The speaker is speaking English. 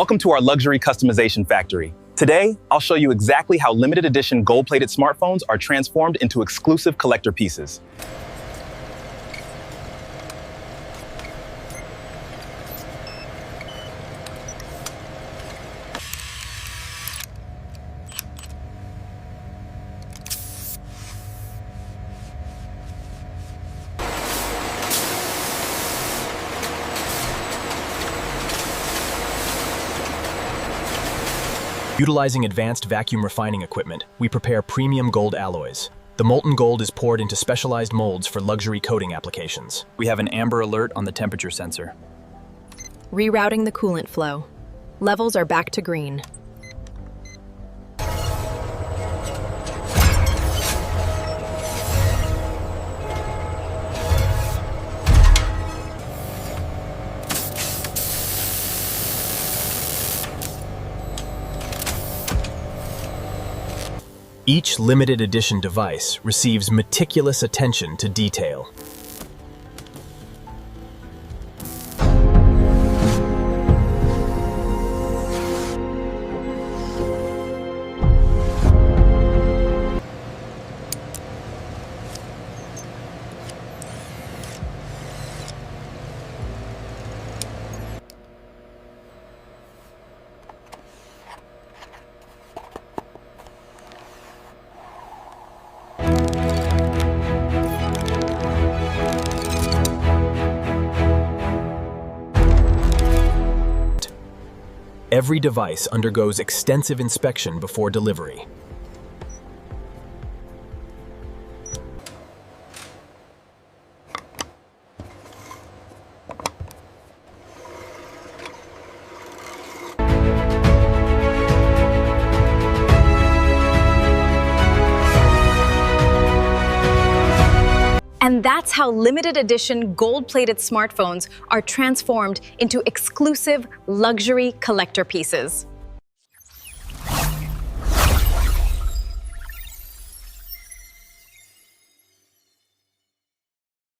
Welcome to our luxury customization factory. Today, I'll show you exactly how limited edition gold-plated smartphones are transformed into exclusive collector pieces. Utilizing advanced vacuum refining equipment, we prepare premium gold alloys. The molten gold is poured into specialized molds for luxury coating applications. We have an amber alert on the temperature sensor. Rerouting the coolant flow. Levels are back to green. Each limited edition device receives meticulous attention to detail. Every device undergoes extensive inspection before delivery. And that's how limited edition gold-plated smartphones are transformed into exclusive luxury collector pieces.